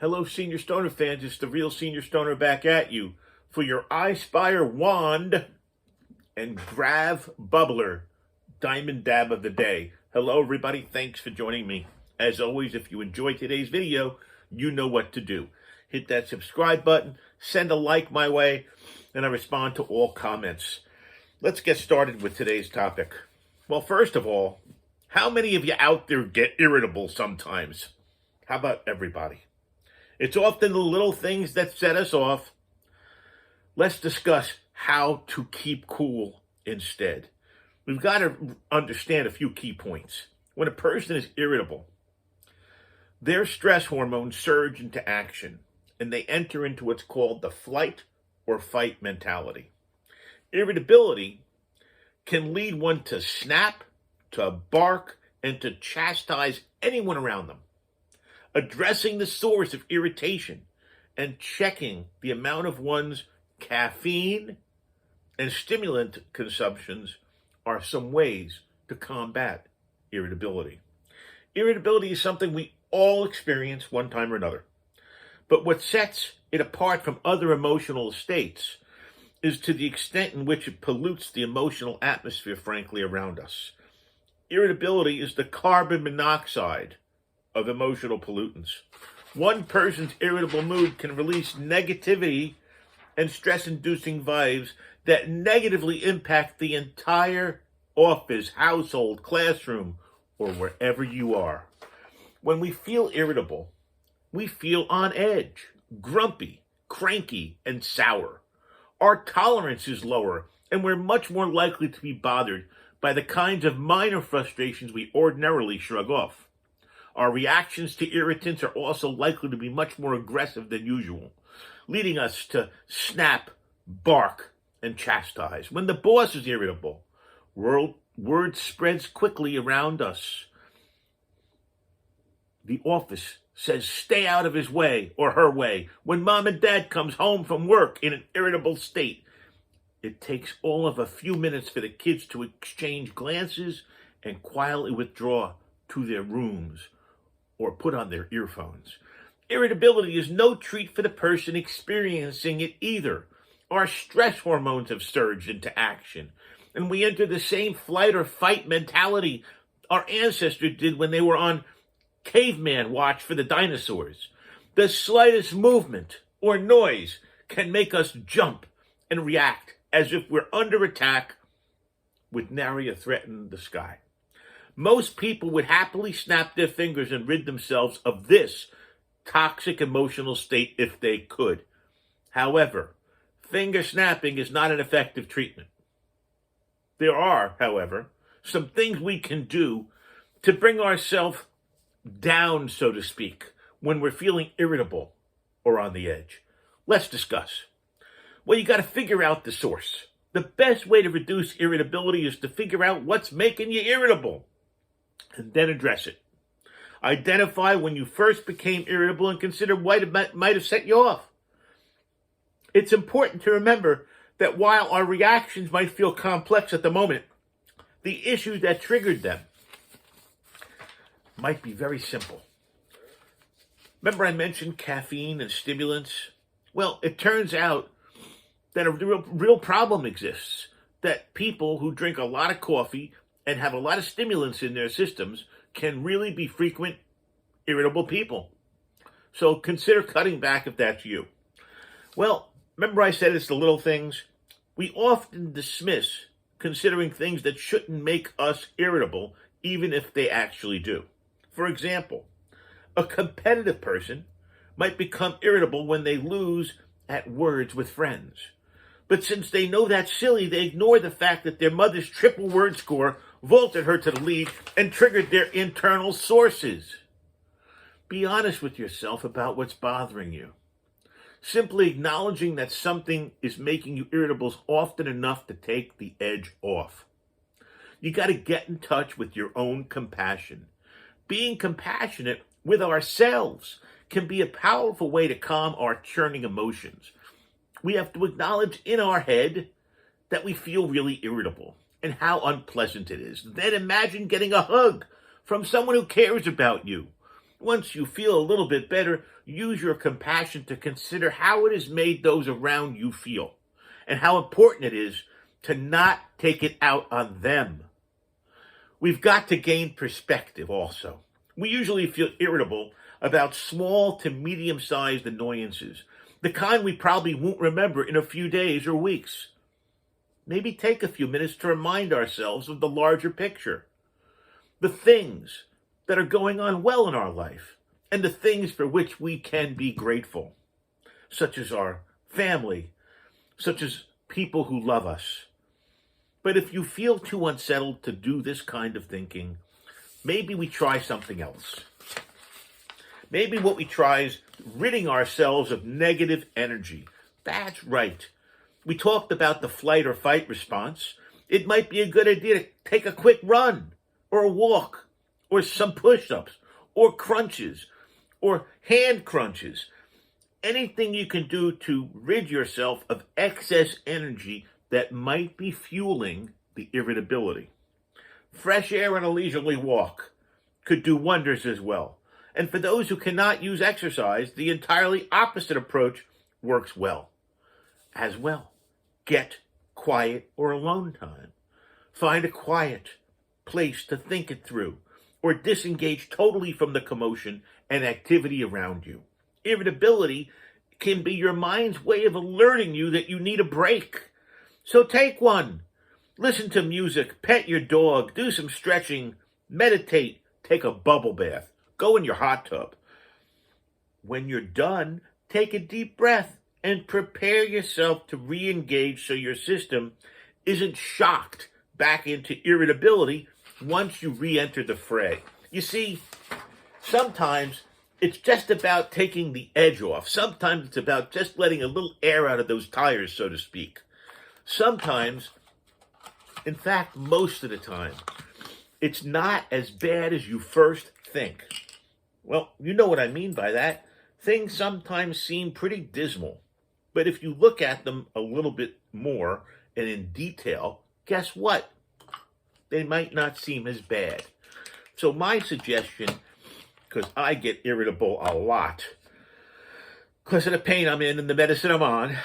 Hello, Senior Stoner fans. It's the real Senior Stoner back at you for your Ispire wand and Grav Bubbler Diamond Dab of the Day. Hello, everybody. Thanks for joining me. As always, if you enjoyed today's video, you know what to do. Hit that subscribe button, send a like my way, and I respond to all comments. Let's get started with today's topic. Well, first of all, how many of you out there get irritable sometimes? How about everybody? It's often the little things that set us off. Let's discuss how to keep cool instead. We've got to understand a few key points. When a person is irritable, their stress hormones surge into action, and they enter into what's called the flight or fight mentality. Irritability can lead one to snap, to bark, and to chastise anyone around them. Addressing the source of irritation and checking the amount of one's caffeine and stimulant consumptions are some ways to combat irritability. Irritability is something we all experience one time or another. But what sets it apart from other emotional states is to the extent in which it pollutes the emotional atmosphere, frankly, around us. Irritability is the carbon monoxide of emotional pollutants. One person's irritable mood can release negativity and stress-inducing vibes that negatively impact the entire office, household, classroom, or wherever you are. When we feel irritable, we feel on edge, grumpy, cranky, and sour. Our tolerance is lower, and we're much more likely to be bothered by the kinds of minor frustrations we ordinarily shrug off. Our reactions to irritants are also likely to be much more aggressive than usual, leading us to snap, bark, and chastise. When the boss is irritable, word spreads quickly around us. The office says, stay out of his way or her way. When mom and dad comes home from work in an irritable state, it takes all of a few minutes for the kids to exchange glances and quietly withdraw to their rooms or put on their earphones. Irritability is no treat for the person experiencing it either. Our stress hormones have surged into action, and we enter the same flight or fight mentality our ancestors did when they were on caveman watch for the dinosaurs. The slightest movement or noise can make us jump and react as if we're under attack with nary a threat in the sky. Most people would happily snap their fingers and rid themselves of this toxic emotional state if they could. However, finger snapping is not an effective treatment. There are, however, some things we can do to bring ourselves down, so to speak, when we're feeling irritable or on the edge. Let's discuss. Well, you got to figure out the source. The best way to reduce irritability is to figure out what's making you irritable and then address it. Identify when you first became irritable and consider what might have set you off. It's important to remember that while our reactions might feel complex at the moment, the issues that triggered them might be very simple. Remember I mentioned caffeine and stimulants? Well, it turns out that a real problem exists, that people who drink a lot of coffee and have a lot of stimulants in their systems can really be frequent irritable people. So consider cutting back if that's you. Well, remember I said it's the little things? We often dismiss considering things that shouldn't make us irritable, even if they actually do. For example, a competitive person might become irritable when they lose at words with friends. But since they know that's silly, they ignore the fact that their mother's triple word score vaulted her to the lead and triggered their internal sources. Be honest with yourself about what's bothering you. Simply acknowledging that something is making you irritable is often enough to take the edge off. You got to get in touch with your own compassion. Being compassionate with ourselves can be a powerful way to calm our churning emotions. We have to acknowledge in our head that we feel really irritable and how unpleasant it is. Then imagine getting a hug from someone who cares about you. Once you feel a little bit better, use your compassion to consider how it has made those around you feel and how important it is to not take it out on them. We've got to gain perspective also. We usually feel irritable about small to medium-sized annoyances, the kind we probably won't remember in a few days or weeks. Maybe take a few minutes to remind ourselves of the larger picture, the things that are going on well in our life, and the things for which we can be grateful, such as our family, such as people who love us. But if you feel too unsettled to do this kind of thinking, maybe we try something else. Maybe what we try is ridding ourselves of negative energy. That's right. We talked about the flight or fight response. It might be a good idea to take a quick run, or a walk, or some push-ups, or crunches, or hand crunches. Anything you can do to rid yourself of excess energy that might be fueling the irritability. Fresh air and a leisurely walk could do wonders as well. And for those who cannot use exercise, the entirely opposite approach works well. As well, get quiet or alone time. Find a quiet place to think it through, or disengage totally from the commotion and activity around you. Irritability can be your mind's way of alerting you that you need a break. So take one. Listen to music, pet your dog, do some stretching, meditate, take a bubble bath, go in your hot tub. When you're done, take a deep breath and prepare yourself to re-engage so your system isn't shocked back into irritability once you re-enter the fray. You see, sometimes it's just about taking the edge off. Sometimes it's about just letting a little air out of those tires, so to speak. Sometimes, in fact, most of the time, it's not as bad as you first think. Well, you know what I mean by that. Things sometimes seem pretty dismal. But if you look at them a little bit more and in detail, guess what? They might not seem as bad. So my suggestion, because I get irritable a lot, because of the pain I'm in and the medicine I'm on,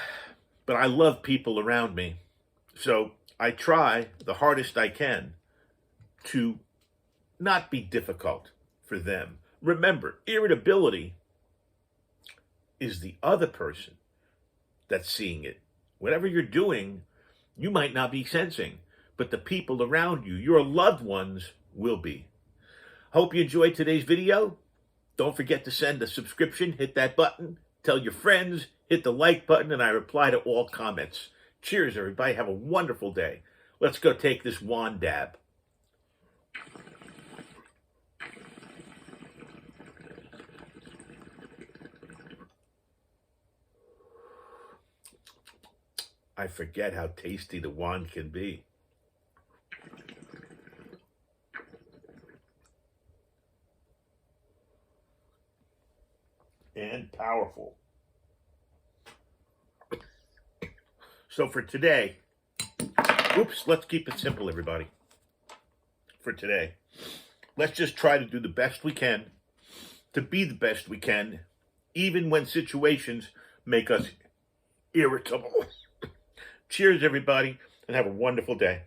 but I love people around me. So I try the hardest I can to not be difficult for them. Remember, irritability is the other person that's seeing it. Whatever you're doing, you might not be sensing, but the people around you, your loved ones, will be. Hope you enjoyed today's video. Don't forget to send a subscription, hit that button, tell your friends, hit the like button, and I reply to all comments. Cheers, everybody. Have a wonderful day. Let's go take this wand dab. I forget how tasty the wand can be. And powerful. So for today, let's keep it simple, everybody. For today, let's just try to do the best we can, to be the best we can, even when situations make us irritable. Cheers, everybody, and have a wonderful day.